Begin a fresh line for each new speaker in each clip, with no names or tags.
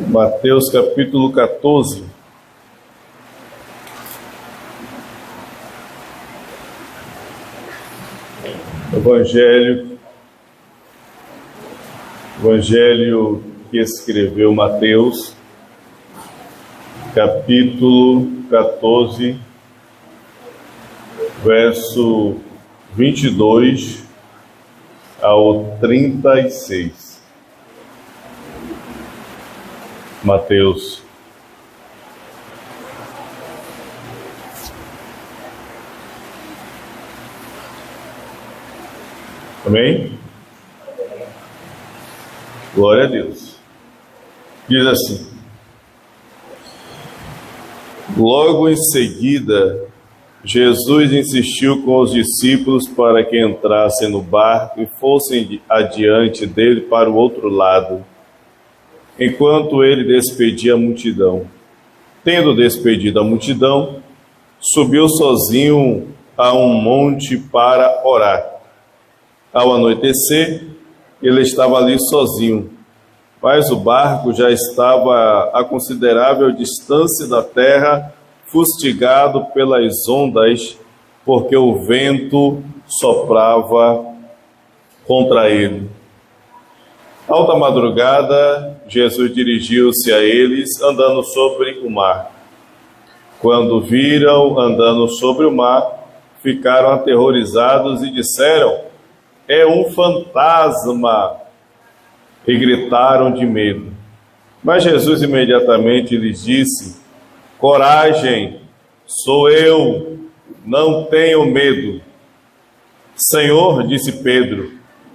Mateus capítulo 14. Evangelho que escreveu Mateus, capítulo 14, verso 22 ao 36. Mateus. Amém? Glória a Deus. Diz assim: logo em seguida, Jesus insistiu com os discípulos para que entrassem no barco e fossem adiante dele para o outro lado, enquanto ele despedia a multidão. Tendo despedido a multidão, subiu sozinho a um monte para orar. Ao anoitecer, ele estava ali sozinho, mas o barco já estava a considerável distância da terra, fustigado pelas ondas, porque o vento soprava contra ele. Alta madrugada, Jesus dirigiu-se a eles, andando sobre o mar. Quando viram andando sobre o mar, ficaram aterrorizados e disseram: é um fantasma! E gritaram de medo. Mas Jesus imediatamente lhes disse: coragem, sou eu, não tenham medo. Senhor, disse Pedro,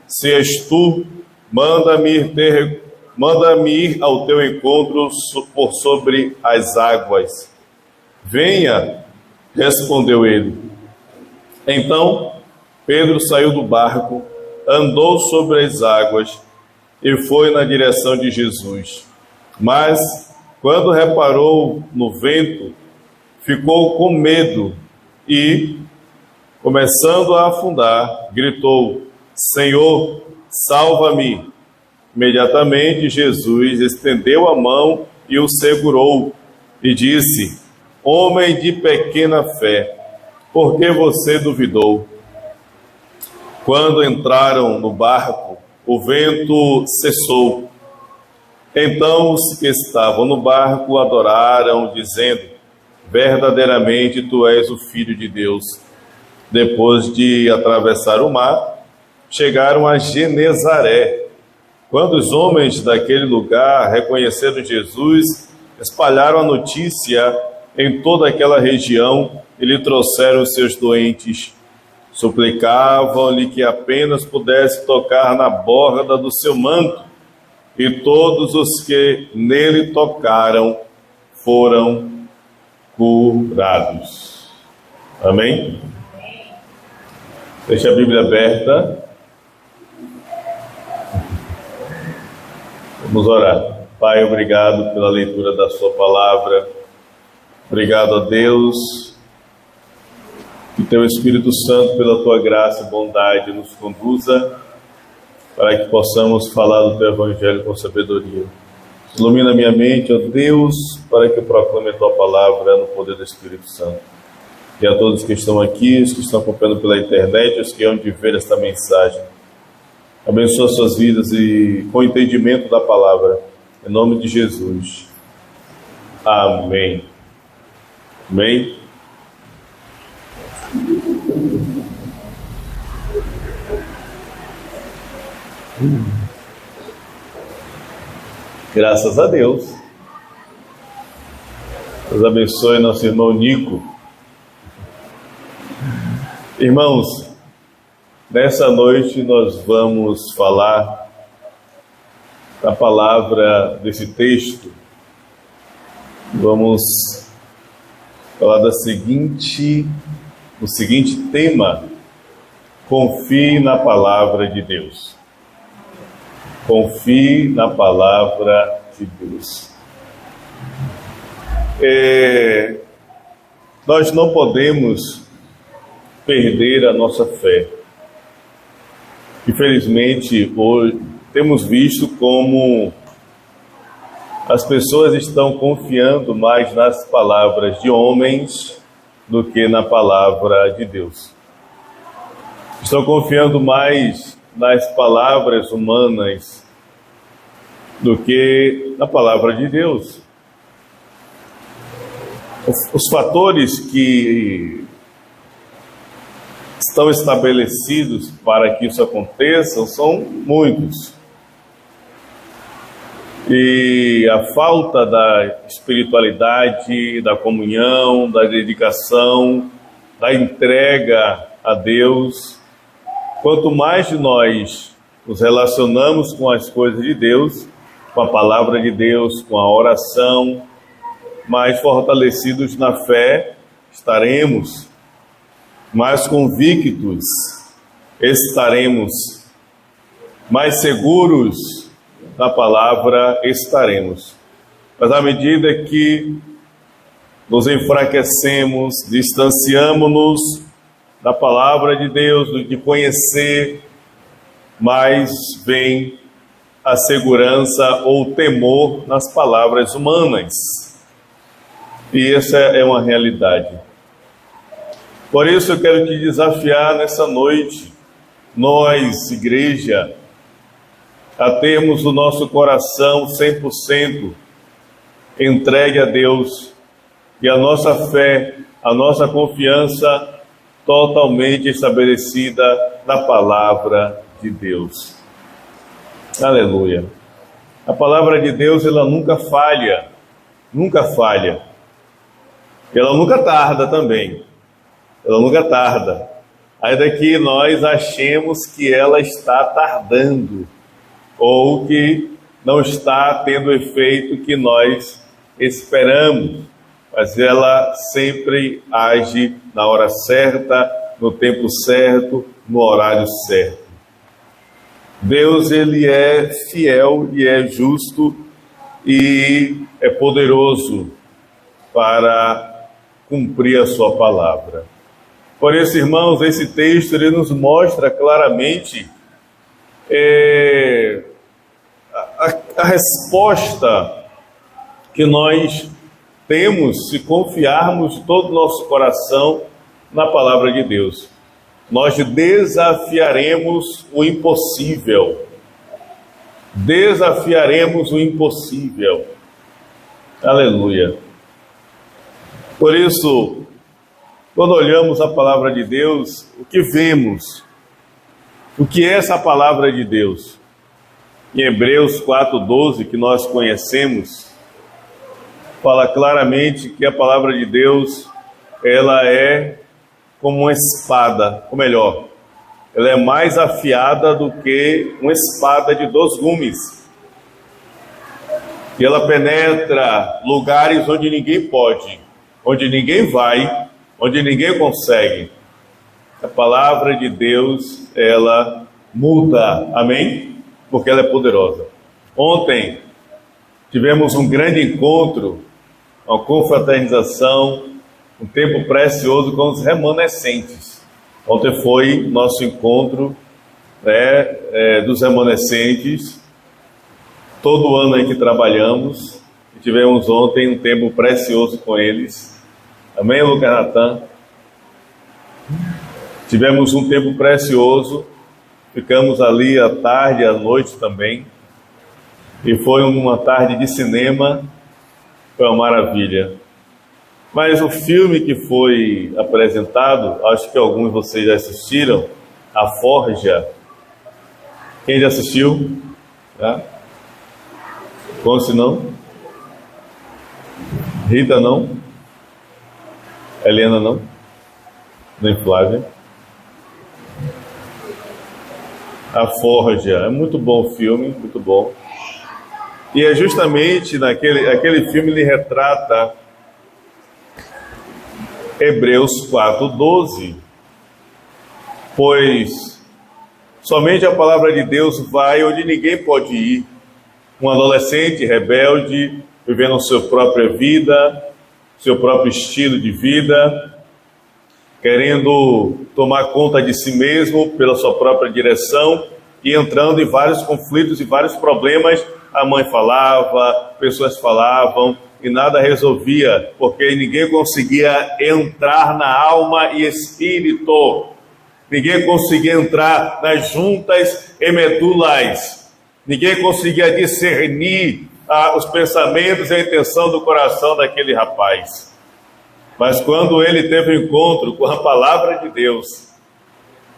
se és tu, manda-me ir ao teu encontro por sobre as águas. Venha, respondeu ele. Então Pedro saiu do barco, andou sobre as águas e foi na direção de Jesus. Mas, quando reparou no vento, ficou com medo e, começando a afundar, gritou: Senhor, salva-me! Imediatamente Jesus estendeu a mão e o segurou e disse: homem de pequena fé, por que você duvidou? Quando entraram no barco, o vento cessou. Então os que estavam no barco adoraram, dizendo: verdadeiramente tu és o Filho de Deus. Depois de atravessar o mar, chegaram a Genezaré. Quando os homens daquele lugar reconheceram Jesus, espalharam a notícia em toda aquela região e lhe trouxeram os seus doentes. Suplicavam-lhe que apenas pudesse tocar na borda do seu manto, e todos os que nele tocaram foram curados. Amém? Deixe a Bíblia aberta. Vamos orar. Pai, obrigado pela leitura da sua palavra. Obrigado a Deus, que teu Espírito Santo, pela tua graça e bondade, nos conduza para que possamos falar do teu Evangelho com sabedoria. Ilumina minha mente, ó Deus, para que eu proclame a tua palavra no poder do Espírito Santo. E a todos que estão aqui, os que estão acompanhando pela internet, os que hão de ver esta mensagem, abençoa suas vidas e com entendimento da palavra, em nome de Jesus. Amém. Amém. Graças a Deus. Deus abençoe nosso irmão Nico. Irmãos, nessa noite nós vamos falar da palavra desse texto. Vamos falar do seguinte tema: confie na palavra de Deus. Confie na palavra de Deus. Nós não podemos perder a nossa fé. Infelizmente, hoje temos visto como as pessoas estão confiando mais nas palavras de homens do que na palavra de Deus. Estão confiando mais nas palavras humanas do que na palavra de Deus. Os fatores que estão estabelecidos para que isso aconteça são muitos. E a falta da espiritualidade, da comunhão, da dedicação, da entrega a Deus. Quanto mais nós nos relacionamos com as coisas de Deus, com a palavra de Deus, com a oração, mais fortalecidos na fé estaremos, mais convictos estaremos, mais seguros na palavra estaremos. Mas à medida que nos enfraquecemos, distanciamos-nos da palavra de Deus, de conhecer, mais vem a segurança ou o temor nas palavras humanas. E essa é uma realidade. Por isso eu quero te desafiar nessa noite, nós, igreja, a termos o nosso coração 100% entregue a Deus e a nossa fé, a nossa confiança totalmente estabelecida na palavra de Deus. Aleluia. A palavra de Deus, ela nunca falha, nunca falha. Ela nunca tarda também. Ela nunca tarda. Ainda que nós achemos que ela está tardando, ou que não está tendo o efeito que nós esperamos, mas ela sempre age na hora certa, no tempo certo, no horário certo. Deus, ele é fiel e é justo e é poderoso para cumprir a sua palavra. Por isso, irmãos, esse texto ele nos mostra claramente a resposta que nós temos se confiarmos de todo o nosso coração na palavra de Deus. Nós desafiaremos o impossível. Desafiaremos o impossível. Aleluia. Por isso, quando olhamos a palavra de Deus, o que vemos? O que é essa palavra de Deus? Em Hebreus 4:12, que nós conhecemos, fala claramente que a palavra de Deus, ela é como uma espada, ou melhor, ela é mais afiada do que uma espada de 2 gumes. E ela penetra lugares onde ninguém pode, onde ninguém vai, onde ninguém consegue. A palavra de Deus, ela muda, amém? Porque ela é poderosa. Ontem tivemos um grande encontro, uma confraternização, um tempo precioso com os remanescentes. Ontem foi nosso encontro dos remanescentes. Todo ano aí que trabalhamos, e tivemos ontem um tempo precioso com eles. Amém, Lucas Natan? Tivemos um tempo precioso, ficamos ali à tarde, à noite também, e foi uma tarde de cinema, foi uma maravilha. Mas o filme que foi apresentado, acho que alguns de vocês já assistiram, A Forja. Quem já assistiu? Tá? Conce não? Rita não? Helena não? Nem Flávia? A Forja, é muito bom o filme, muito bom. E é justamente aquele filme, ele retrata Hebreus 4:12, pois somente a palavra de Deus vai onde ninguém pode ir. Um adolescente rebelde, vivendo a sua própria vida, seu próprio estilo de vida, querendo tomar conta de si mesmo pela sua própria direção, e entrando em vários conflitos e vários problemas. A mãe falava, pessoas falavam e nada resolvia, porque ninguém conseguia entrar na alma e espírito. Ninguém conseguia entrar nas juntas e medulas. Ninguém conseguia discernir os pensamentos e a intenção do coração daquele rapaz. Mas quando ele teve um encontro com a palavra de Deus,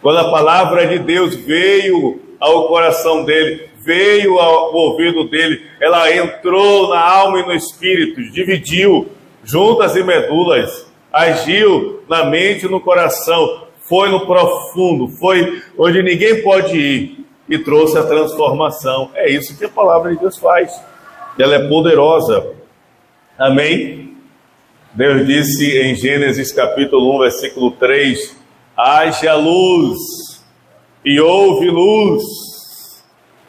quando a palavra de Deus veio ao coração dele, veio ao ouvido dele, ela entrou na alma e no espírito, dividiu juntas e medulas, agiu na mente e no coração, foi no profundo, foi onde ninguém pode ir e trouxe a transformação. É isso que a palavra de Deus faz. Ela é poderosa. Amém? Deus disse em Gênesis capítulo 1, versículo 3, haja luz e houve luz.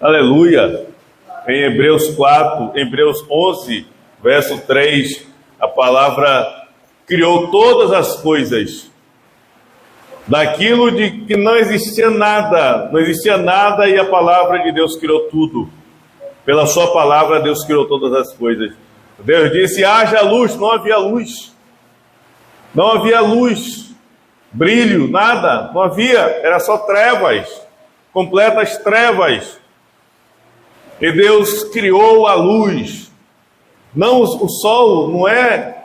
Aleluia. Em Hebreus 11, verso 3, a palavra criou todas as coisas. Daquilo de que não existia nada e a palavra de Deus criou tudo. Pela sua palavra Deus criou todas as coisas. Deus disse, haja luz, não havia luz. Não havia luz, brilho, nada, não havia, era só trevas, completas trevas. E Deus criou a luz. Não, o sol não é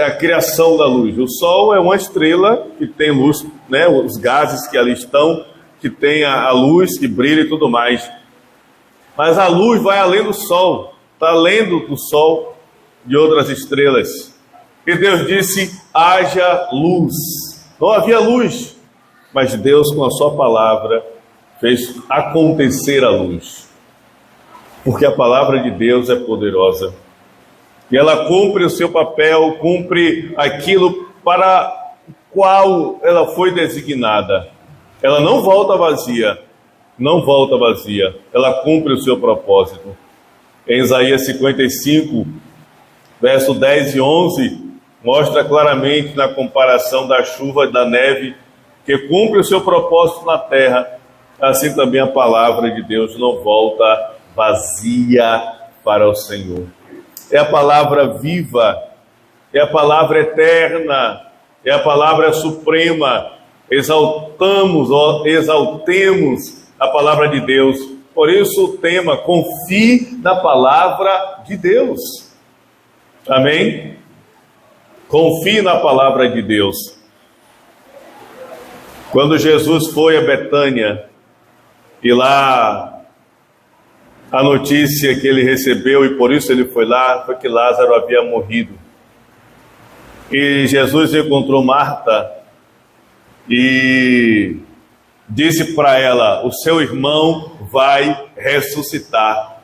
a criação da luz. O sol é uma estrela que tem luz, né? Os gases que ali estão, que tem a luz que brilha e tudo mais. Mas a luz vai além do sol, está além do sol, de outras estrelas. E Deus disse, haja luz. Não havia luz, mas Deus com a sua palavra fez acontecer a luz. Porque a palavra de Deus é poderosa. E ela cumpre o seu papel, cumpre aquilo para o qual ela foi designada. Ela não volta vazia, não volta vazia. Ela cumpre o seu propósito. Em Isaías 55, verso 10 e 11, mostra claramente na comparação da chuva e da neve, que cumpre o seu propósito na terra, assim também a palavra de Deus não volta vazia para o Senhor. É a palavra viva, é a palavra eterna, é a palavra suprema. Exaltemos a palavra de Deus. Por isso o tema, confie na palavra de Deus. Amém? Confie na palavra de Deus. Quando Jesus foi a Betânia, e lá a notícia que ele recebeu, e por isso ele foi lá, foi que Lázaro havia morrido. E Jesus encontrou Marta e disse para ela, o seu irmão vai ressuscitar.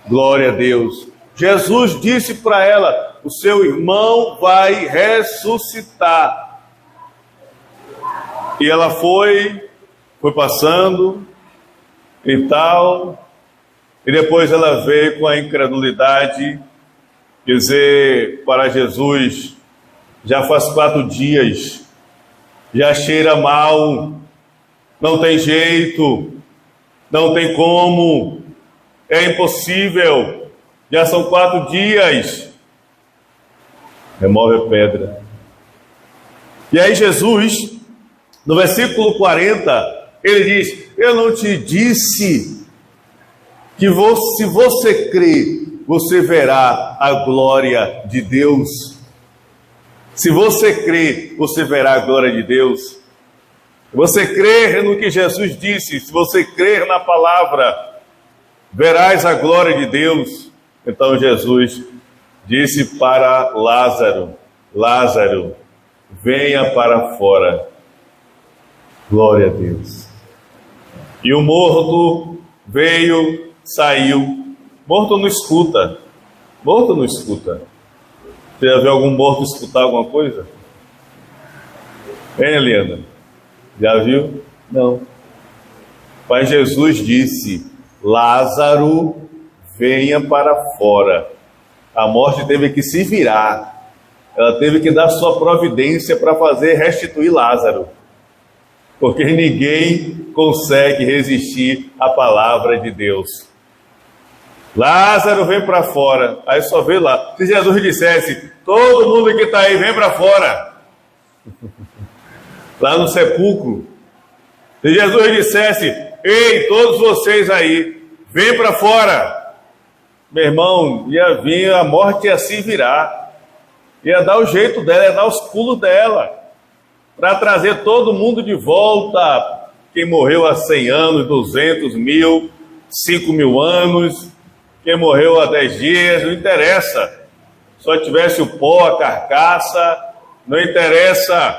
Glória a Deus. Jesus disse para ela, o seu irmão vai ressuscitar. E ela foi passando e tal, e depois ela veio com a incredulidade dizer para Jesus, já faz 4 dias, já cheira mal, não tem jeito, não tem como, é impossível, já são 4 dias. Remove a pedra. E aí Jesus, no versículo 40, ele diz, eu não te disse que se você crer, você verá a glória de Deus. Se você crer, você verá a glória de Deus. Se você crer no que Jesus disse, se você crer na palavra, verás a glória de Deus. Então Jesus disse para Lázaro, Lázaro, venha para fora. Glória a Deus. E o morto veio, saiu. Morto não escuta. Morto não escuta. Você já viu algum morto escutar alguma coisa? Hein, Helena? Já viu? Não. Mas Jesus disse, Lázaro, venha para fora. A morte teve que se virar. Ela teve que dar sua providência para fazer restituir Lázaro. porque ninguém consegue resistir à palavra de Deus. Lázaro, vem para fora. Aí só vê lá. Se Jesus dissesse, todo mundo que está aí, vem para fora. Lá no sepulcro. Se Jesus dissesse, ei, todos vocês aí, vem para fora. Meu irmão, ia vir, a morte ia se virar. Ia dar o jeito dela, ia dar os pulos dela. Para trazer todo mundo de volta. Quem morreu há 100 anos, 200 mil, 5 mil anos. Quem morreu há 10 dias, não interessa. Só tivesse o pó, a carcaça, não interessa.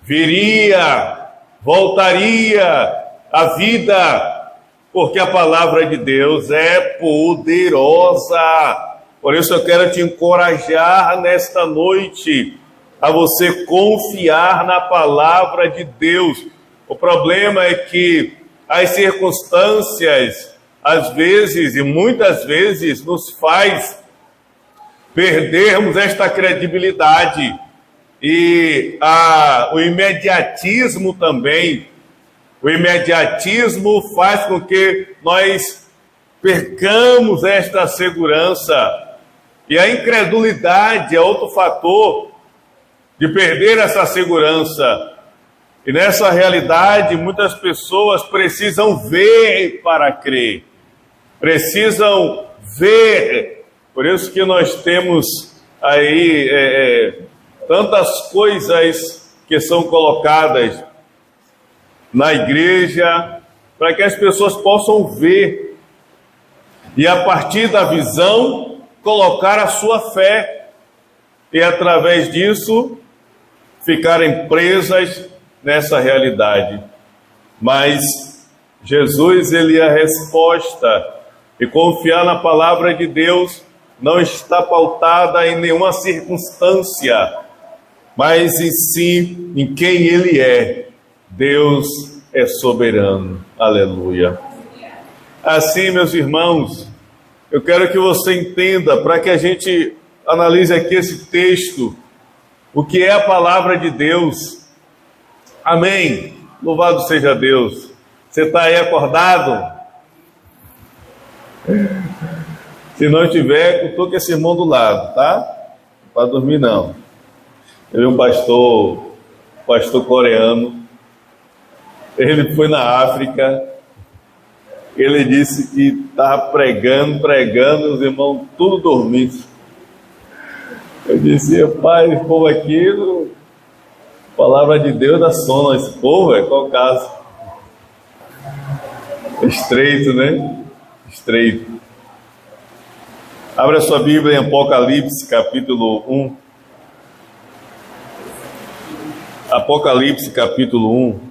Viria, voltaria a vida, porque a palavra de Deus é poderosa. Por isso eu quero te encorajar nesta noite a você confiar na palavra de Deus. O problema é que as circunstâncias, às vezes e muitas vezes, nos faz perdermos esta credibilidade. E o imediatismo também. O imediatismo faz com que nós percamos esta segurança. E a incredulidade é outro fator de perder essa segurança. E nessa realidade, muitas pessoas precisam ver para crer. Precisam ver. Por isso que nós temos aí tantas coisas que são colocadas na igreja, para que as pessoas possam ver. E a partir da visão, colocar a sua fé. E através disso, ficarem presas nessa realidade. Mas Jesus, ele é a resposta. E confiar na palavra de Deus não está pautada em nenhuma circunstância, mas em si, em quem ele é. Deus é soberano. Aleluia. Assim, meus irmãos, eu quero que você entenda, para que a gente analise aqui esse texto, o que é a palavra de Deus. Amém. Louvado seja Deus. Você está aí acordado? Se não tiver, eu estou com esse irmão do lado, tá? Não para dormir não. Eu vi um pastor coreano. Ele foi na África. Ele disse que estava pregando, os irmãos tudo dormindo. Eu disse, pai, esse povo aqui, a palavra de Deus dá sono. Esse povo, qual o caso? Estreito, né? Estreito. Abra sua Bíblia em Apocalipse, capítulo 1. Apocalipse, capítulo 1.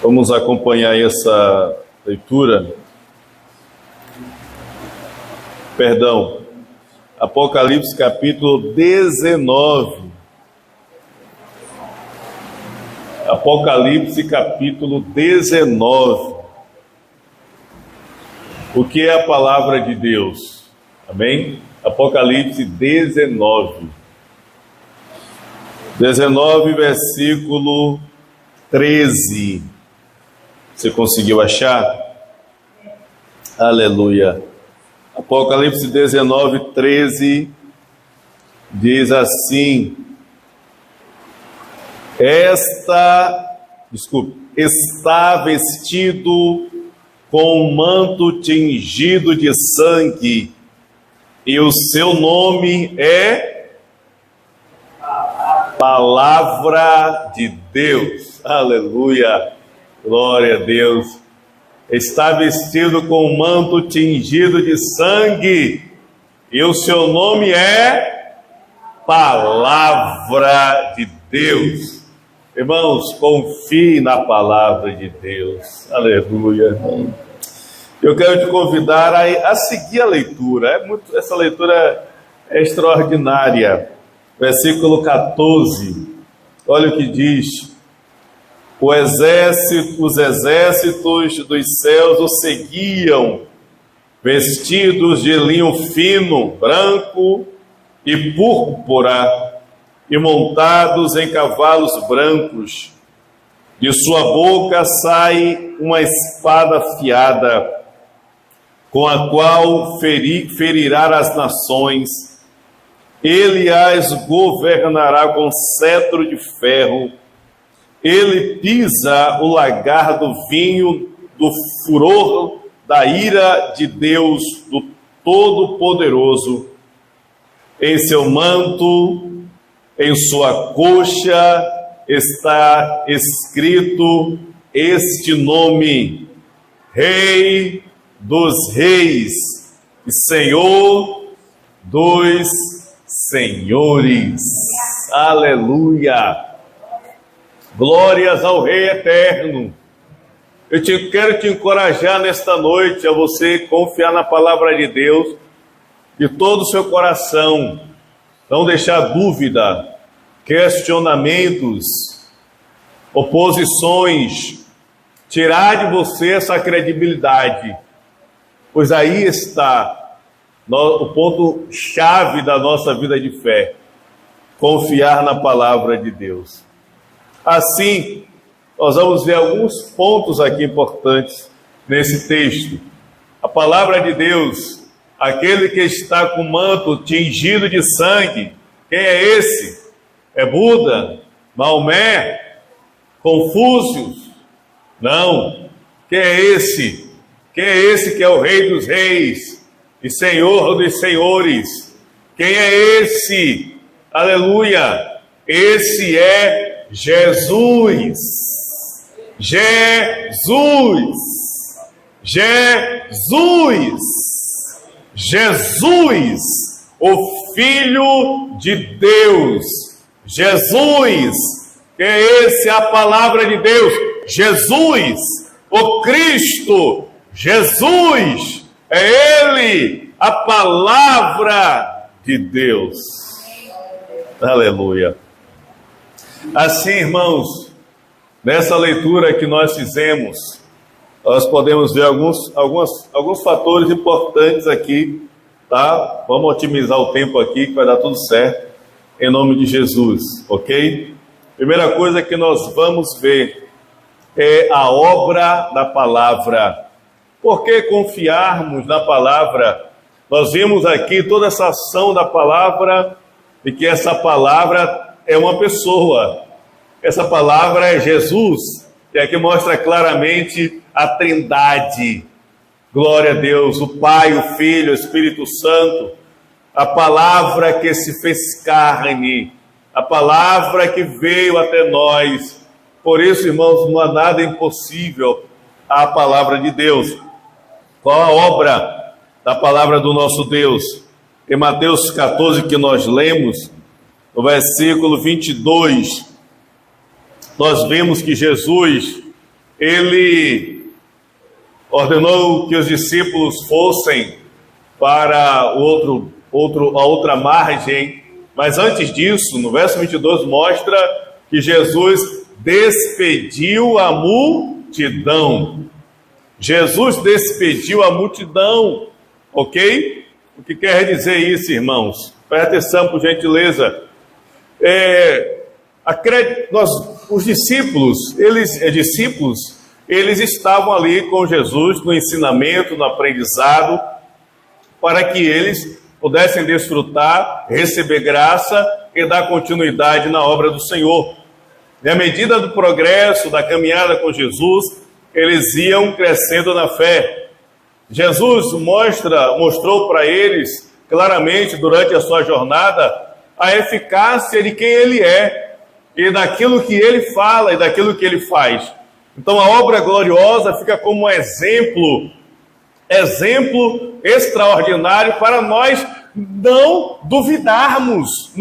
Vamos acompanhar essa leitura. Perdão. Apocalipse, capítulo 19. Apocalipse, capítulo 19. O que é a palavra de Deus? Amém? Apocalipse 19. 19, versículo 13. Você conseguiu achar? Aleluia. Apocalipse 19, 13 diz assim: está vestido com um manto tingido de sangue, e o seu nome é Palavra de Deus. Aleluia, glória a Deus. Está vestido com um manto tingido de sangue, e o seu nome é Palavra de Deus. Irmãos, confie na palavra de Deus. Aleluia. Eu quero te convidar a seguir a leitura. Essa leitura é extraordinária. Versículo 14. Olha o que diz: os exércitos dos céus o seguiam, vestidos de linho fino, branco e púrpura, e montados em cavalos brancos. De sua boca sai uma espada afiada, com a qual ferirá as nações. Ele as governará com cetro de ferro. Ele pisa o lagar do vinho do furor da ira de Deus, do Todo-Poderoso. Em seu manto, em sua coxa, está escrito este nome: Rei dos Reis e Senhor dos Senhores. Aleluia! Glórias ao Rei Eterno. Quero te encorajar nesta noite a você confiar na palavra de Deus de todo o seu coração. Não deixar dúvida, questionamentos, oposições, tirar de você essa credibilidade, pois aí está o ponto-chave da nossa vida de fé: confiar na palavra de Deus. Assim, nós vamos ver alguns pontos aqui importantes nesse texto. A palavra de Deus, aquele que está com o manto tingido de sangue, quem é esse? É Buda? Maomé? Confúcio? Não. Quem é esse? Quem é esse que é o Rei dos Reis e Senhor dos Senhores? Quem é esse? Aleluia! Esse é Jesus. Jesus. Jesus. Jesus, o Filho de Deus. Jesus, que é esse a palavra de Deus. Jesus, o Cristo. Jesus, é Ele, a palavra de Deus. Aleluia. Assim, irmãos, nessa leitura que nós fizemos, nós podemos ver alguns fatores importantes aqui, tá? Vamos otimizar o tempo aqui, que vai dar tudo certo, em nome de Jesus, ok? Primeira coisa que nós vamos ver é a obra da palavra. Por que confiarmos na palavra? Nós vimos aqui toda essa ação da palavra, e que essa palavra é uma pessoa. Essa palavra é Jesus, e aqui mostra claramente a Trindade. Glória a Deus, o Pai, o Filho, o Espírito Santo, a palavra que se fez carne, a palavra que veio até nós. Por isso, irmãos, não há nada impossível à palavra de Deus. Qual a obra da palavra do nosso Deus? Em Mateus 14, que nós lemos, no versículo 22, nós vemos que Jesus, ele ordenou que os discípulos fossem para a outra margem, mas antes disso, no verso 22, mostra que Jesus despediu a multidão. Jesus despediu a multidão, ok? O que quer dizer isso, irmãos? Presta atenção, por gentileza. Os discípulos, eles estavam ali com Jesus no ensinamento, no aprendizado, para que eles pudessem desfrutar, receber graça e dar continuidade na obra do Senhor. E à medida do progresso, da caminhada com Jesus, eles iam crescendo na fé. Jesus mostrou para eles claramente durante a sua jornada a eficácia de quem Ele é e daquilo que Ele fala e daquilo que Ele faz. Então a obra gloriosa fica como um exemplo extraordinário para nós não duvidarmos.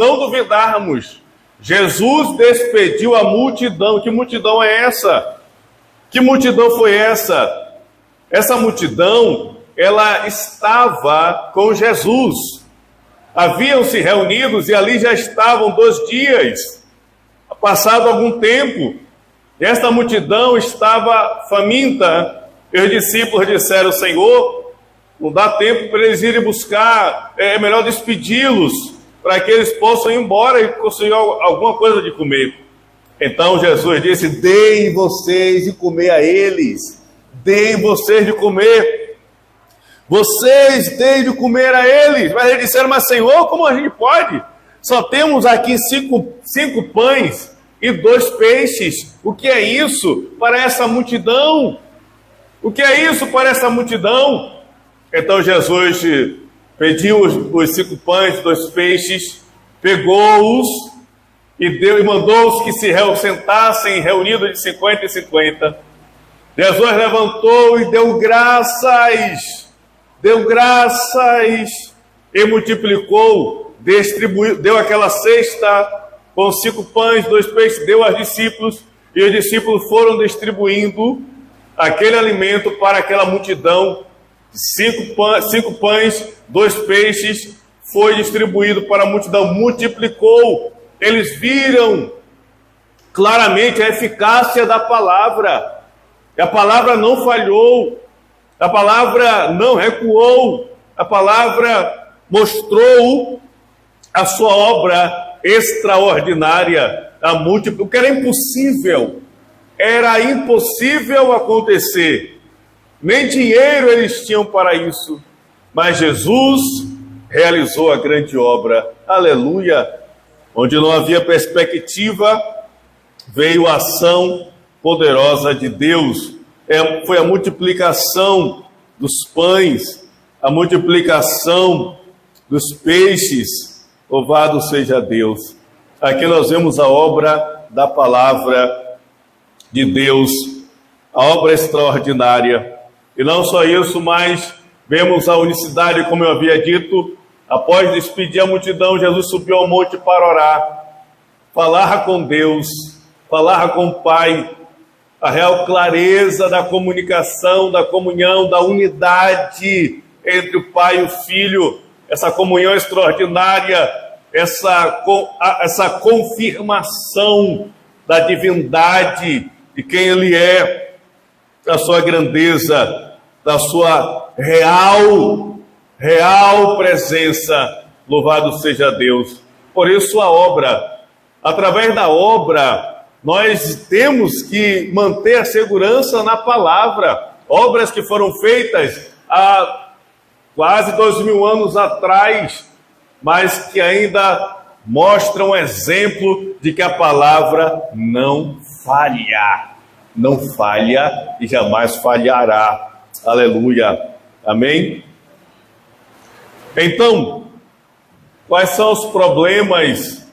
Jesus despediu a multidão. Que multidão é essa? Que multidão foi essa? Essa multidão, ela estava com Jesus. Haviam-se reunidos e ali já estavam 2 dias. Passado algum tempo, esta multidão estava faminta. E os discípulos disseram: Senhor, não dá tempo para eles irem buscar, é melhor despedi-los, para que eles possam ir embora e conseguir alguma coisa de comer. Então Jesus disse: deem vocês de comer a eles, deem vocês de comer, vocês deem de comer a eles. Mas eles disseram: mas Senhor, como a gente pode? Só temos aqui cinco pães e 2 peixes. O que é isso para essa multidão? O que é isso para essa multidão? Então Jesus pediu os 5 pães e 2 peixes, pegou-os e deu e mandou-os que se sentassem reunidos de 50 em 50. Jesus levantou e deu graças e multiplicou, distribuiu, deu aquela cesta com 5 pães, 2 peixes, deu aos discípulos, e os discípulos foram distribuindo aquele alimento para aquela multidão. 5 pães, 2 peixes, foi distribuído para a multidão, multiplicou. Eles viram claramente a eficácia da palavra. E a palavra não falhou, a palavra não recuou, a palavra mostrou a sua obra extraordinária, o que era impossível acontecer. Nem dinheiro eles tinham para isso, mas Jesus realizou a grande obra. Aleluia! Onde não havia perspectiva, veio a ação poderosa de Deus. Foi a multiplicação dos pães, a multiplicação dos peixes. Louvado seja Deus. Aqui nós vemos a obra da palavra de Deus, a obra extraordinária. E não só isso, mas vemos a unicidade, como eu havia dito. Após despedir a multidão, Jesus subiu ao monte para orar, falar com Deus, falar com o Pai, a real clareza da comunicação, da comunhão, da unidade entre o Pai e o Filho, essa comunhão extraordinária, essa confirmação da divindade de quem Ele é, da sua grandeza, da sua real presença. Louvado seja Deus. Por isso a obra, através da obra, nós temos que manter a segurança na palavra. Obras que foram feitas há quase 2000 anos atrás, mas que ainda mostram exemplo de que a palavra não falha e jamais falhará. Aleluia. Amém? Então, quais são os problemas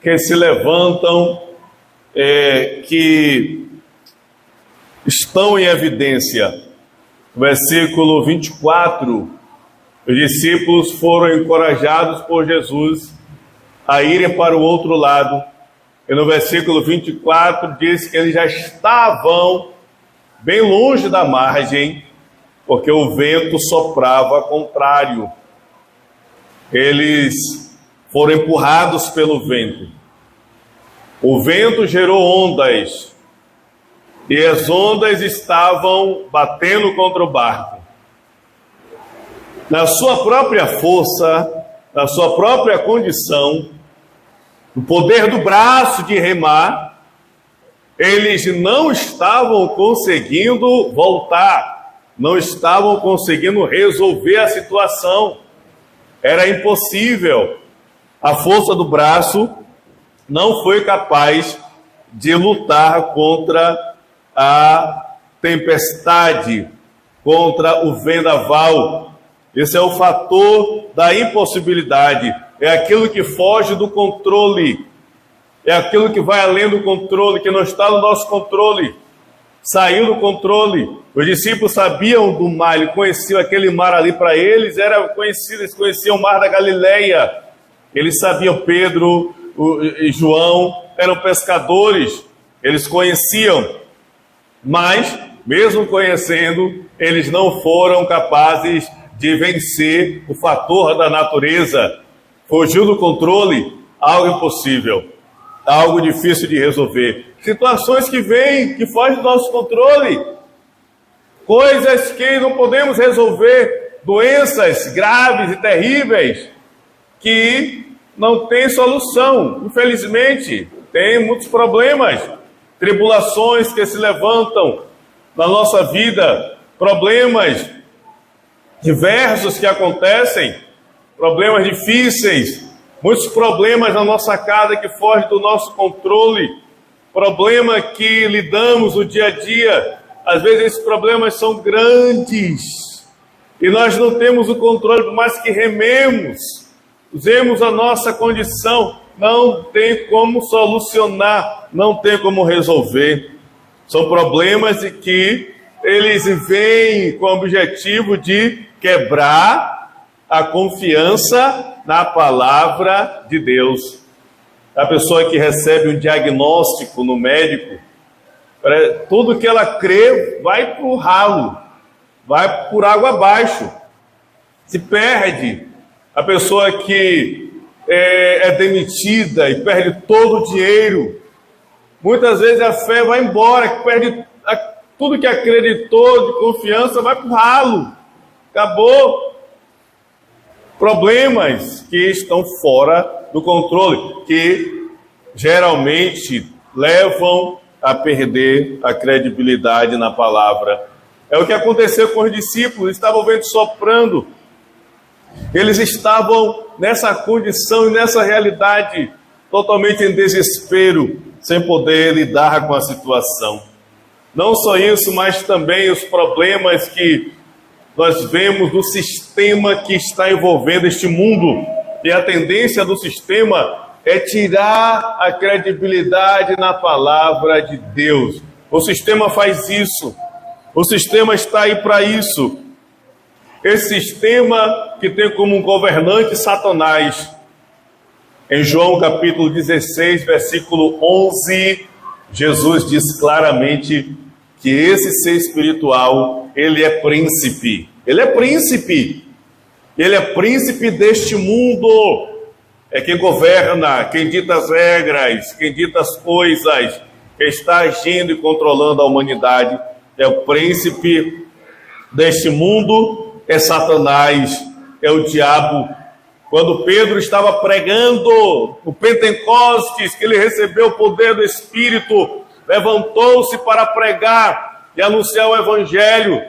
que se levantam, que estão em evidência? Versículo 24, os discípulos foram encorajados por Jesus a irem para o outro lado. E no versículo 24 diz que eles já estavam bem longe da margem, porque o vento soprava contrário. Eles foram empurrados pelo vento. O vento gerou ondas, e as ondas estavam batendo contra o barco. Na sua própria força, na sua própria condição, o poder do braço de remar, eles não estavam conseguindo voltar, não estavam conseguindo resolver a situação. Era impossível. A força do braço não foi capaz de lutar contra a tempestade, contra o vendaval. Esse é o fator da impossibilidade. É aquilo que foge do controle. É aquilo que vai além do controle, que não está no nosso controle. Saiu do controle. Os discípulos sabiam do mar, eles conheciam aquele mar ali, para eles era conhecido, eles conheciam o mar da Galileia. Eles sabiam, Pedro e João eram pescadores, eles conheciam. Mas, mesmo conhecendo, eles não foram capazes de vencer o fator da natureza. Fugiu do controle, algo impossível, algo difícil de resolver. Situações que vêm, que fogem do nosso controle, coisas que não podemos resolver, doenças graves e terríveis, que não tem solução. Infelizmente, tem muitos problemas, tribulações que se levantam na nossa vida, problemas diversos que acontecem, problemas difíceis, muitos problemas na nossa casa que fogem do nosso controle, problema que lidamos no dia a dia. Às vezes esses problemas são grandes e nós não temos o controle, por mais que rememos, usemos a nossa condição, não tem como solucionar, não tem como resolver. São problemas de que eles vêm com o objetivo de quebrar a confiança na palavra de Deus. A pessoa que recebe um diagnóstico no médico, tudo que ela crê vai para o ralo, vai por água abaixo, se perde. A pessoa que é demitida e perde todo o dinheiro, muitas vezes a fé vai embora, perde tudo que acreditou de confiança, vai para o ralo, acabou. Problemas que estão fora do controle, que geralmente levam a perder a credibilidade na palavra. É o que aconteceu com os discípulos, estavam vendo soprando. Eles estavam nessa condição e nessa realidade, totalmente em desespero, sem poder lidar com a situação. Não só isso, mas também os problemas que nós vemos do sistema que está envolvendo este mundo. E a tendência do sistema é tirar a credibilidade na palavra de Deus. O sistema faz isso. O sistema está aí para isso. Esse sistema que tem como governante Satanás. Em João capítulo 16, versículo 11, Jesus diz claramente que esse ser espiritual, ele é príncipe. Ele é príncipe. Ele é príncipe deste mundo. É quem governa, quem dita as regras, quem dita as coisas, quem está agindo e controlando a humanidade. É o príncipe deste mundo, é Satanás, é o diabo. Quando Pedro estava pregando o Pentecostes, que ele recebeu o poder do Espírito, levantou-se para pregar e anunciar o Evangelho.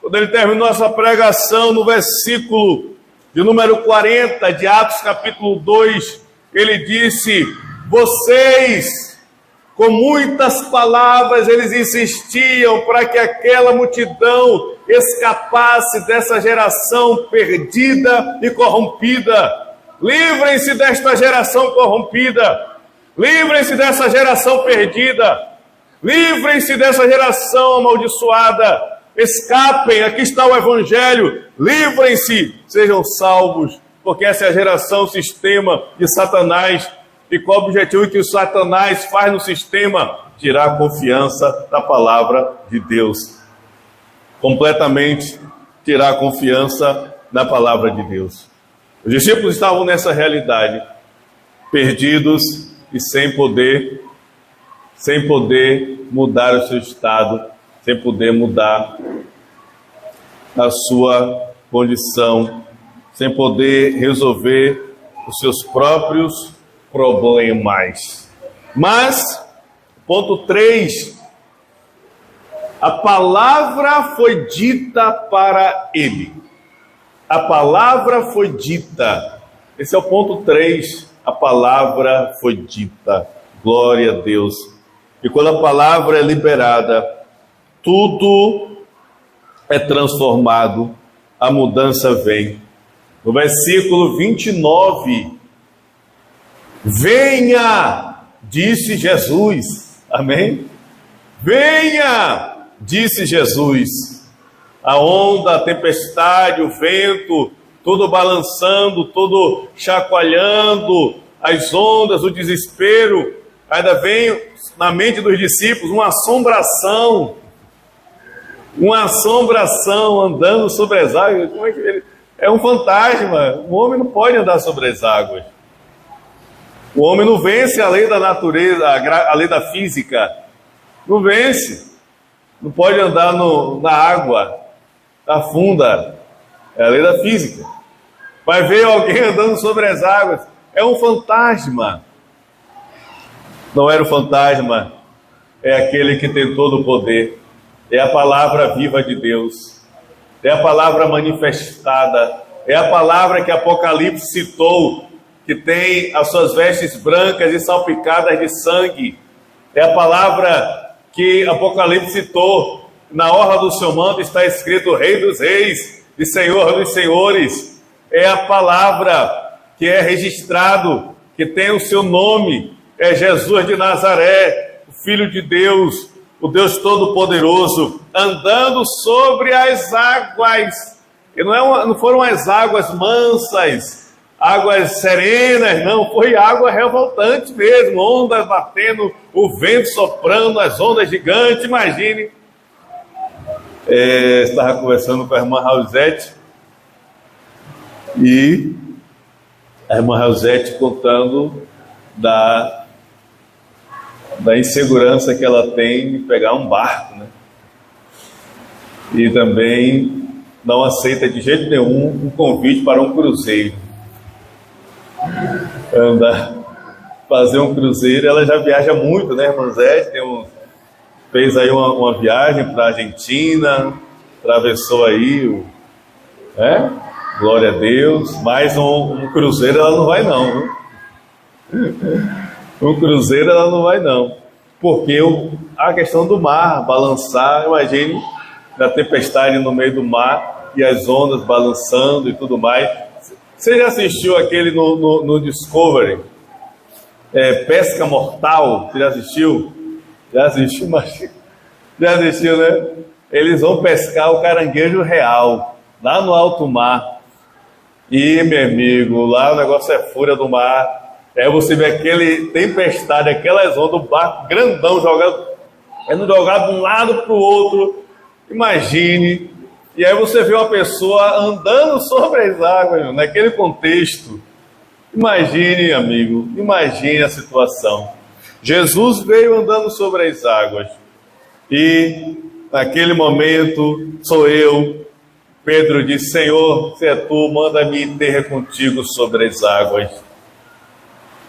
Quando ele terminou essa pregação, no versículo de número 40 de Atos capítulo 2, ele disse: vocês, com muitas palavras, eles insistiam para que aquela multidão escapasse dessa geração perdida e corrompida. Livrem-se desta geração corrompida. Livrem-se dessa geração perdida. Livrem-se dessa geração amaldiçoada. Escapem, aqui está o Evangelho. Livrem-se, sejam salvos, porque essa é a geração sistema de Satanás. E qual o objetivo que o Satanás faz no sistema? Tirar a confiança da palavra de Deus. Completamente tirar a confiança na palavra de Deus. Os discípulos estavam nessa realidade, perdidos e sem poder mudar o seu estado, sem poder mudar a sua condição, sem poder resolver os seus próprios problemas. Mas, ponto 3, a palavra foi dita para ele. A palavra foi dita. Esse é o ponto 3. A palavra foi dita. Glória a Deus. E quando a palavra é liberada, tudo é transformado, a mudança vem. No versículo 29, venha, disse Jesus. Amém? Venha, disse Jesus. A onda, a tempestade, o vento, tudo balançando, tudo chacoalhando, as ondas, o desespero. Ainda vem na mente dos discípulos uma assombração andando sobre as águas. Como é que ele... É um fantasma. O homem não pode andar sobre as águas. O homem não vence a lei da natureza, a lei da física. Não vence. Não pode andar na água afunda. É a lei da física. Vai ver alguém andando sobre as águas. é um fantasma. Não era o fantasma, é aquele que tem todo o poder. É a palavra viva de Deus. É a palavra manifestada. É a palavra que Apocalipse citou, que tem as suas vestes brancas e salpicadas de sangue. É a palavra que Apocalipse citou. Na orla do seu manto está escrito Rei dos Reis e Senhor dos Senhores. É a palavra que é registrado, que tem o seu nome. É Jesus de Nazaré, o Filho de Deus, o Deus Todo-Poderoso, andando sobre as águas. E não foram as águas mansas, águas serenas, não, foi água revoltante mesmo, ondas batendo, o vento soprando, as ondas gigantes, imagine. Estava conversando com a irmã Raulzete, e a irmã Raulzete contando da insegurança que ela tem de pegar um barco, né? E também não aceita de jeito nenhum um convite para um cruzeiro. Fazer um cruzeiro, ela já viaja muito, né, irmã Zé? Fez aí uma viagem para a Argentina, atravessou aí, glória a Deus, mas um cruzeiro ela não vai não, viu? Um cruzeiro ela não vai não, porque a questão do mar, balançar, imagine, da tempestade no meio do mar, e as ondas balançando e tudo mais. Você já assistiu aquele no Discovery? Pesca Mortal, você já assistiu? Já assistiu, mas... Já assistiu, né? Eles vão pescar o caranguejo real, lá no alto mar. E, meu amigo, lá o negócio é fúria do mar. Você vê aquele tempestade, aquelas ondas, o barco grandão jogado de um lado para o outro. Imagine. E aí você vê uma pessoa andando sobre as águas, naquele contexto. Imagine, amigo, imagine a situação. Jesus veio andando sobre as águas. E naquele momento, sou eu. Pedro disse: Senhor, se é tu, manda-me ter contigo sobre as águas.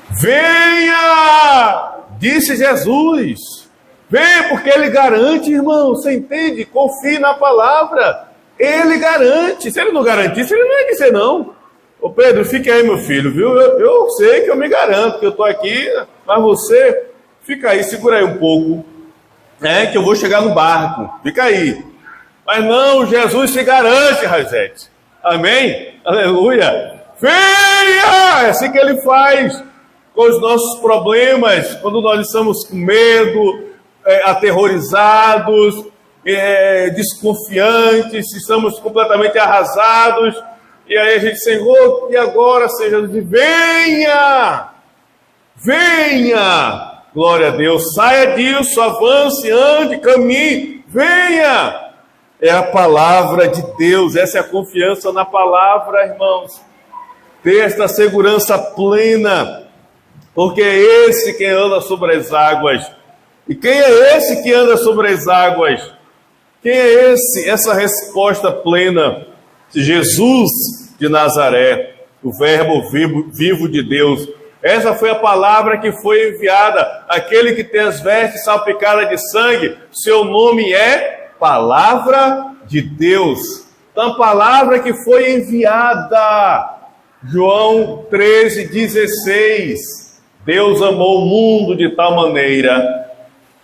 Venha! Disse Jesus. Venha, porque Ele garante, irmão. Você entende? Confie na palavra. Ele garante. Se Ele não garantisse, Ele não ia dizer não. Ô Pedro, fique aí, meu filho, viu? Eu sei que eu me garanto, que eu estou aqui, mas você fica aí, segura aí um pouco, que eu vou chegar no barco. Fica aí. Mas não, Jesus se garante, Raizete. Amém? Aleluia. Venha! É assim que Ele faz com os nossos problemas, quando nós estamos com medo, aterrorizados, desconfiantes, estamos completamente arrasados, e aí a gente, Senhor, e agora, Senhor, venha! Venha! Glória a Deus, saia disso, avance, ande, caminhe, venha! É a palavra de Deus, essa é a confiança na palavra, irmãos. Ter esta segurança plena, porque é esse quem anda sobre as águas. E quem é esse que anda sobre as águas? Quem é esse? Essa resposta plena. Jesus de Nazaré, o verbo vivo de Deus. Essa foi a palavra que foi enviada. Aquele que tem as vestes salpicadas de sangue, seu nome é Palavra de Deus. Então, a palavra que foi enviada. João 13,16. Deus amou o mundo de tal maneira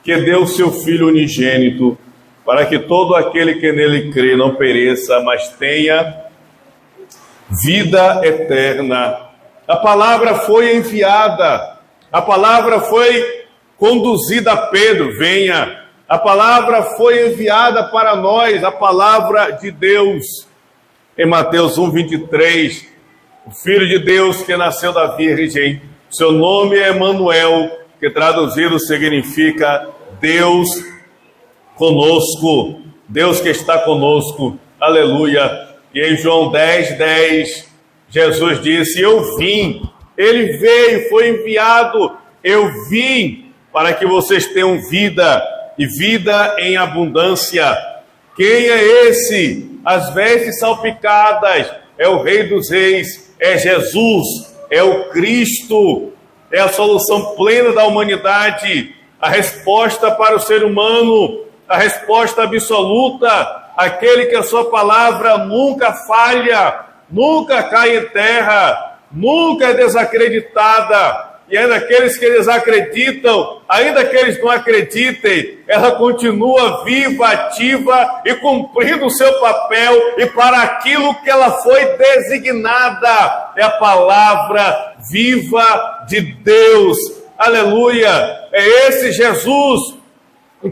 que deu seu Filho unigênito, para que todo aquele que nele crê não pereça, mas tenha vida eterna. A palavra foi enviada, a palavra foi conduzida a Pedro, venha. A palavra foi enviada para nós, a palavra de Deus. Em Mateus 1,23, o Filho de Deus que nasceu da Virgem, seu nome é Emanuel, que traduzido significa Deus conosco, Deus que está conosco, aleluia. E em João 10,10, Jesus disse: eu vim, Ele veio, foi enviado, eu vim para que vocês tenham vida, e vida em abundância. Quem é esse? As vestes salpicadas, é o Rei dos Reis, é Jesus, é o Cristo, é a solução plena da humanidade, a resposta para o ser humano, a resposta absoluta, aquele que a sua palavra nunca falha, nunca cai em terra, nunca é desacreditada. E ainda aqueles que desacreditam, ainda que eles não acreditem, ela continua viva, ativa e cumprindo o seu papel e para aquilo que ela foi designada. É a palavra viva de Deus. Aleluia! É esse Jesus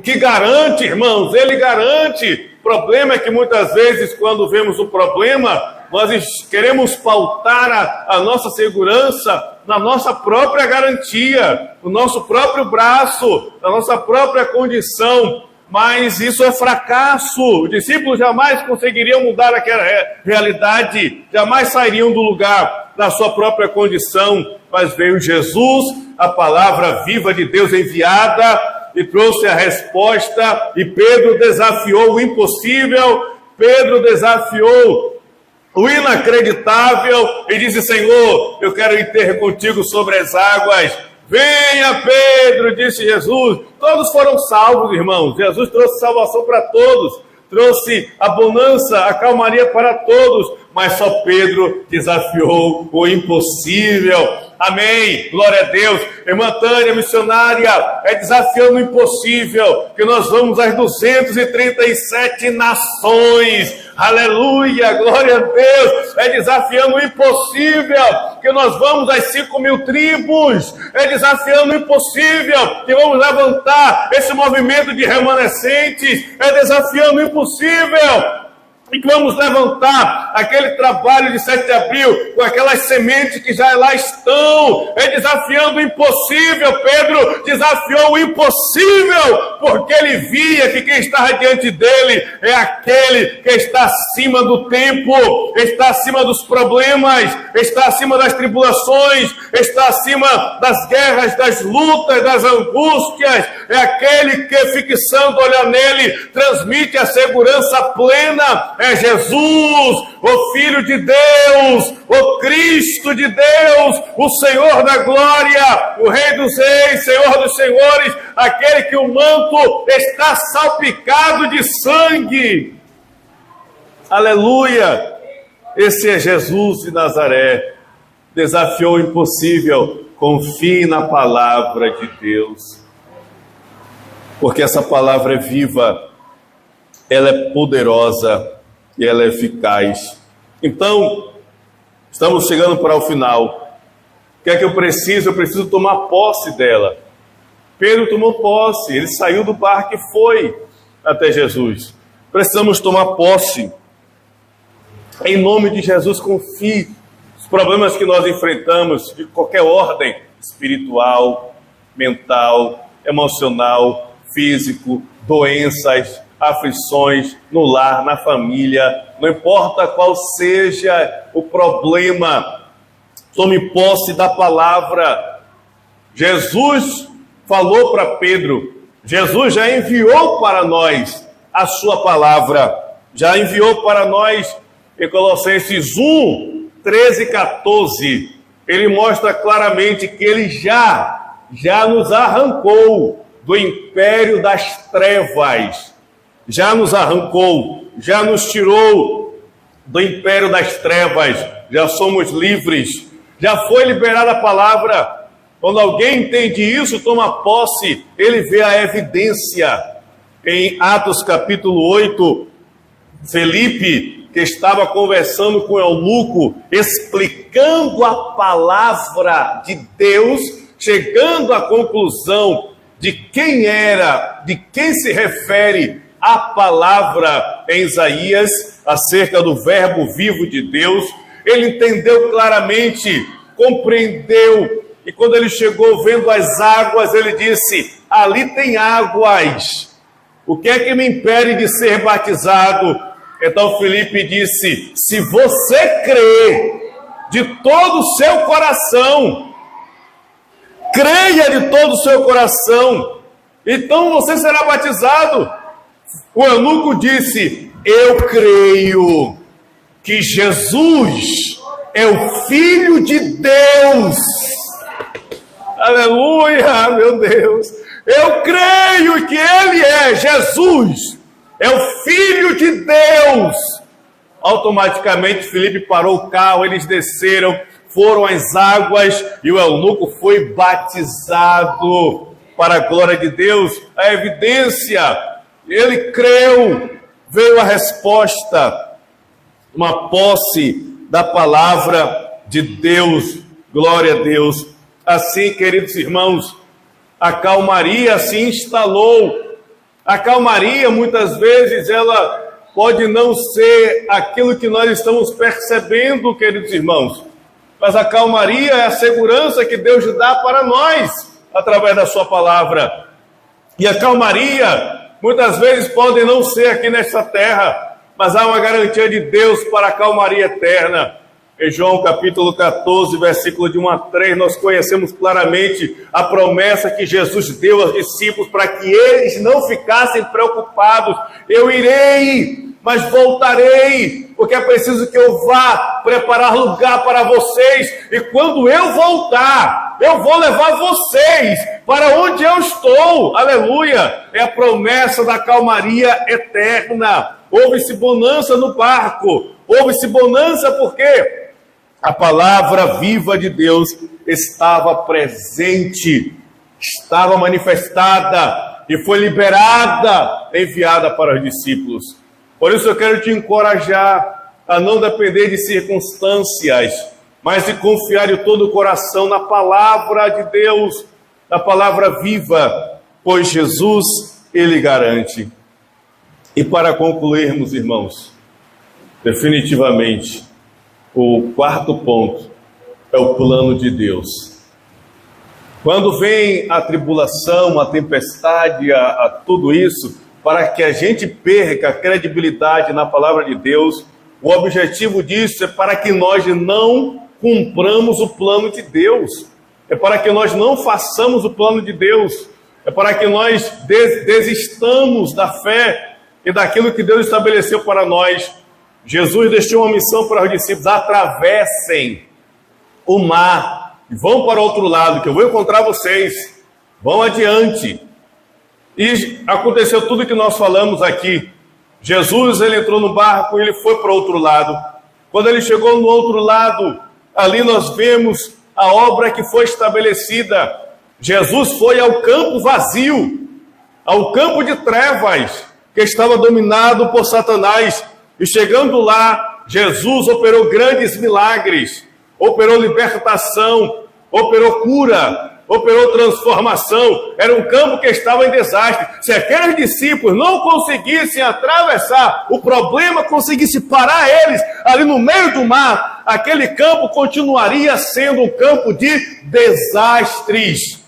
que garante, irmãos, ele garante. O problema é que muitas vezes, quando vemos o problema, nós queremos pautar a nossa segurança na nossa própria garantia, no nosso próprio braço, na nossa própria condição, mas isso é fracasso. Os discípulos jamais conseguiriam mudar aquela realidade, jamais sairiam do lugar na sua própria condição, mas veio Jesus, a palavra viva de Deus enviada, e trouxe a resposta, e Pedro desafiou o impossível, Pedro desafiou o inacreditável e disse: Senhor, eu quero ir ter contigo sobre as águas. Venha, Pedro, disse Jesus. Todos foram salvos, irmãos. Jesus trouxe salvação para todos, trouxe a bonança, a calmaria para todos, mas só Pedro desafiou o impossível. Amém, glória a Deus. Irmã Tânia, missionária, é desafiando o impossível que nós vamos às 237 nações. Aleluia, glória a Deus. É desafiando o impossível que nós vamos às 5.000 tribos. É desafiando o impossível que vamos levantar esse movimento de remanescentes. É desafiando o impossível e que vamos levantar aquele trabalho de 7 de abril com aquelas sementes que já lá estão. É desafiando o impossível. Pedro desafiou o impossível, porque ele via que quem estava diante dele é aquele que está acima do tempo, está acima dos problemas, está acima das tribulações, está acima das guerras, das lutas, das angústias. É aquele que, fixando o olhar nele, transmite a segurança plena. É Jesus, o Filho de Deus, o Cristo de Deus, o Senhor da glória, o Rei dos reis, Senhor dos senhores, aquele que o manto está salpicado de sangue. Aleluia! Esse é Jesus de Nazaré. Desafiou o impossível. Confie na palavra de Deus, porque essa palavra é viva, ela é poderosa e ela é eficaz. Então, estamos chegando para o final. O que é que eu preciso? Eu preciso tomar posse dela. Pedro tomou posse, ele saiu do barco e foi até Jesus. Precisamos tomar posse. Em nome de Jesus, confie. Os problemas que nós enfrentamos, de qualquer ordem, espiritual, mental, emocional, físico, doenças, aflições no lar, na família, não importa qual seja o problema, tome posse da palavra. Jesus falou para Pedro, Jesus já enviou para nós a sua palavra, já enviou para nós em Colossenses 1, 13 e 14, ele mostra claramente que ele já nos arrancou do império das trevas, já nos arrancou, já nos tirou do império das trevas, já somos livres, já foi liberada a palavra. Quando alguém entende isso, toma posse, ele vê a evidência. Em Atos capítulo 8, Felipe, que estava conversando com o eunuco, explicando a palavra de Deus, chegando à conclusão de quem era, de quem se refere a palavra em Isaías, acerca do verbo vivo de Deus. Ele entendeu claramente, compreendeu, e quando ele chegou vendo as águas, ele disse: ali tem águas, o que é que me impede de ser batizado? Então Felipe disse: se você crê de todo o seu coração, creia de todo o seu coração, então você será batizado. O eunuco disse: eu creio que Jesus é o Filho de Deus. Aleluia, meu Deus. Eu creio que Ele é Jesus, é o Filho de Deus. Automaticamente Filipe parou o carro, eles desceram, foram às águas e o eunuco foi batizado. Para a glória de Deus, a evidência, ele creu, veio a resposta, uma posse da palavra de Deus, glória a Deus. Assim, queridos irmãos, a calmaria se instalou. A calmaria, muitas vezes, ela pode não ser aquilo que nós estamos percebendo, queridos irmãos, mas a calmaria é a segurança que Deus dá para nós, através da sua palavra. E a calmaria, muitas vezes, pode não ser aqui nesta terra, mas há uma garantia de Deus para a calmaria eterna. Em João capítulo 14, versículo de 1 a 3, nós conhecemos claramente a promessa que Jesus deu aos discípulos para que eles não ficassem preocupados. Eu irei, mas voltarei, porque é preciso que eu vá preparar lugar para vocês, e quando eu voltar, eu vou levar vocês para onde eu estou. Aleluia! É a promessa da calmaria eterna. Houve-se bonança no barco, houve-se bonança porque a palavra viva de Deus estava presente, estava manifestada e foi liberada, enviada para os discípulos. Por isso eu quero te encorajar a não depender de circunstâncias, mas de confiar de todo o coração na palavra de Deus, na palavra viva, pois Jesus, Ele garante. E para concluirmos, irmãos, definitivamente, o quarto ponto é o plano de Deus. Quando vem a tribulação, a tempestade, a tudo isso, para que a gente perca a credibilidade na palavra de Deus, o objetivo disso é para que nós não cumpramos o plano de Deus, é para que nós não façamos o plano de Deus, é para que nós desistamos da fé e daquilo que Deus estabeleceu para nós. Jesus deixou uma missão para os discípulos: atravessem o mar e vão para o outro lado, que eu vou encontrar vocês, vão adiante. E aconteceu tudo que nós falamos aqui. Jesus, ele entrou no barco e ele foi para o outro lado. Quando ele chegou no outro lado, ali nós vemos a obra que foi estabelecida. Jesus foi ao campo vazio, ao campo de trevas, que estava dominado por Satanás. E chegando lá, Jesus operou grandes milagres, operou libertação, operou cura, operou transformação. Era um campo que estava em desastre. Se aqueles discípulos não conseguissem atravessar o problema, conseguisse parar eles ali no meio do mar, aquele campo continuaria sendo um campo de desastres.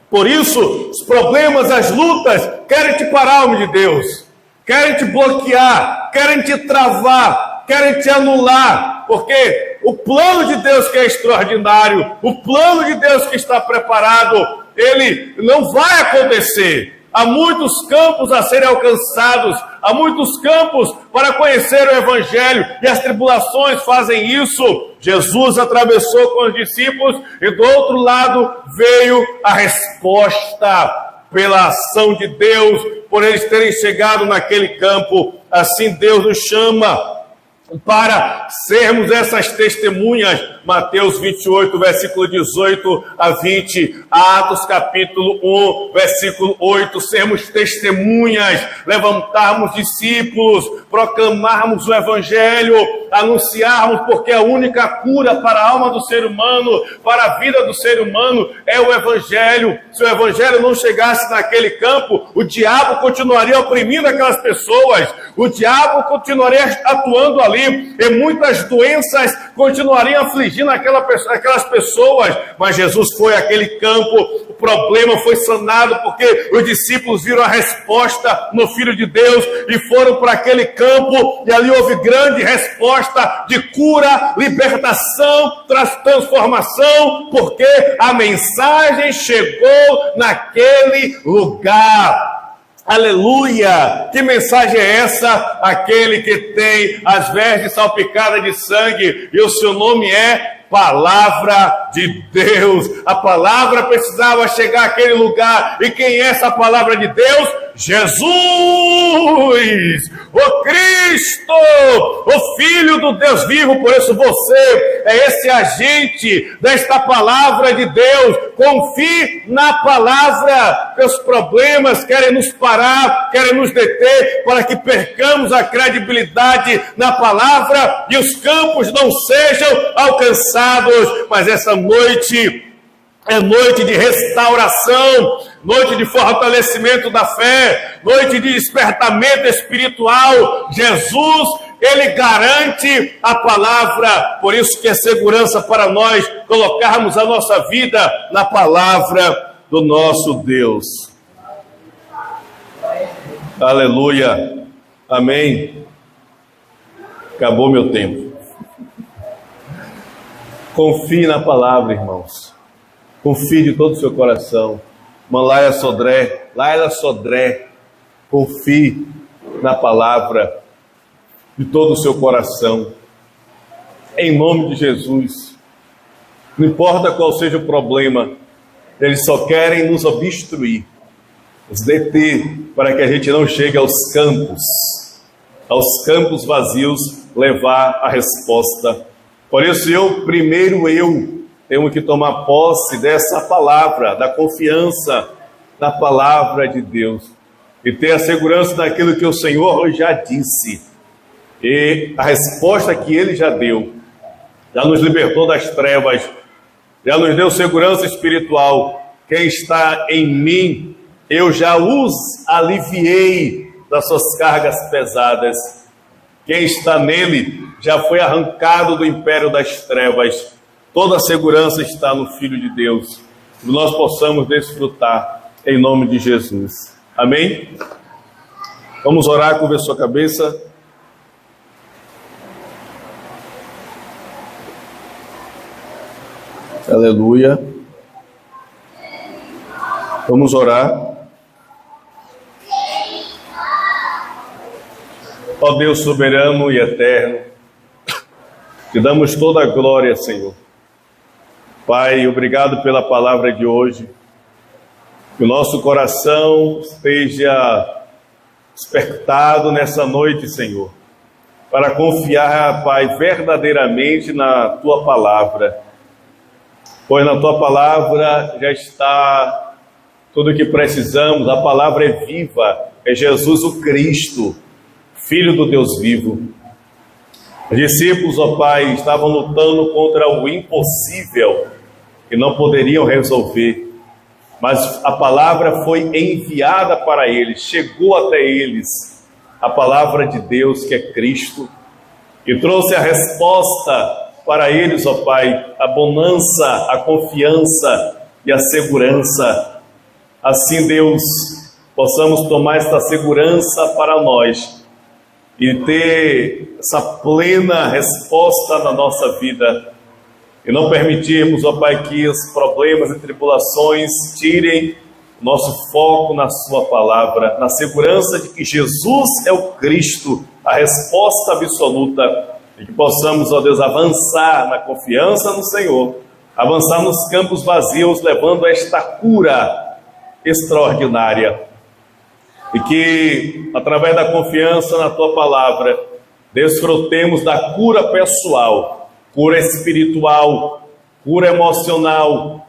Por isso, os problemas, as lutas, querem te parar, homem de Deus. Querem te bloquear, querem te travar, querem te anular, porque o plano de Deus que é extraordinário, o plano de Deus que está preparado, ele não vai acontecer. Há muitos campos a serem alcançados, há muitos campos para conhecer o Evangelho, e as tribulações fazem isso. Jesus atravessou com os discípulos e do outro lado veio a resposta pela ação de Deus, por eles terem chegado naquele campo. Assim Deus nos chama para sermos essas testemunhas. Mateus 28, versículo 18 a 20, Atos capítulo 1, versículo 8, sermos testemunhas, levantarmos discípulos, proclamarmos o Evangelho, anunciarmos, porque a única cura para a alma do ser humano, para a vida do ser humano, é o Evangelho. Se o Evangelho não chegasse naquele campo, o diabo continuaria oprimindo aquelas pessoas, o diabo continuaria atuando ali, e muitas doenças continuariam afligindo aquelas pessoas. Mas Jesus foi àquele campo, o problema foi sanado, porque os discípulos viram a resposta no Filho de Deus e foram para aquele campo, e ali houve grande resposta de cura, libertação, transformação, porque a mensagem chegou naquele lugar. Aleluia! Que mensagem é essa? Aquele que tem as vestes salpicadas de sangue e o seu nome é Palavra de Deus. A palavra precisava chegar àquele lugar. E quem é essa palavra de Deus? Jesus, o Cristo, o Filho do Deus vivo. Por isso você é esse agente desta palavra de Deus. Confie na palavra. Meus problemas querem nos parar, querem nos deter, para que percamos a credibilidade na palavra e os campos não sejam alcançados. Mas essa noite é noite de restauração, noite de fortalecimento da fé, noite de despertamento espiritual. Jesus, Ele garante a palavra, por isso que é segurança para nós colocarmos a nossa vida na palavra do nosso Deus. Aleluia, amém. Acabou meu tempo. Confie na palavra, irmãos. Confie de todo o seu coração. Laila Sodré, confie na palavra de todo o seu coração. Em nome de Jesus. Não importa qual seja o problema, eles só querem nos obstruir, nos deter, para que a gente não chegue aos campos vazios, levar a resposta. Por isso eu tenho que tomar posse dessa palavra, da confiança na palavra de Deus, e ter a segurança daquilo que o Senhor já disse, e a resposta que Ele já deu, já nos libertou das trevas, já nos deu segurança espiritual. Quem está em mim, eu já os aliviei das suas cargas pesadas. Quem está nele já foi arrancado do império das trevas. Toda a segurança está no Filho de Deus. Que nós possamos desfrutar em nome de Jesus. Amém? Vamos orar, curva a sua cabeça. Aleluia. Vamos orar. Ó Deus soberano e eterno, te damos toda a glória, Senhor. Pai, obrigado pela palavra de hoje. Que o nosso coração esteja despertado nessa noite, Senhor, para confiar, Pai, verdadeiramente na Tua palavra. Pois na Tua palavra já está tudo o que precisamos. A palavra é viva, é Jesus o Cristo, Filho do Deus vivo. Os discípulos, ó Pai, estavam lutando contra o impossível e não poderiam resolver, mas a palavra foi enviada para eles, chegou até eles, a palavra de Deus, que é Cristo, e trouxe a resposta para eles, ó Pai, a bonança, a confiança e a segurança. Assim, Deus, possamos tomar esta segurança para nós e ter essa plena resposta na nossa vida, e não permitirmos, ó Pai, que os problemas e tribulações tirem o nosso foco na Sua palavra, na segurança de que Jesus é o Cristo, a resposta absoluta, e que possamos, ó Deus, avançar na confiança no Senhor, avançar nos campos vazios, levando esta cura extraordinária. E que, através da confiança na Tua palavra, desfrutemos da cura pessoal, cura espiritual, cura emocional,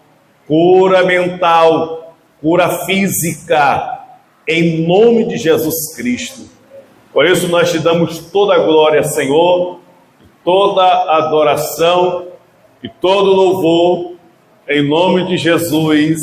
cura mental, cura física, em nome de Jesus Cristo. Por isso nós te damos toda a glória, Senhor, toda a adoração e todo o louvor, em nome de Jesus.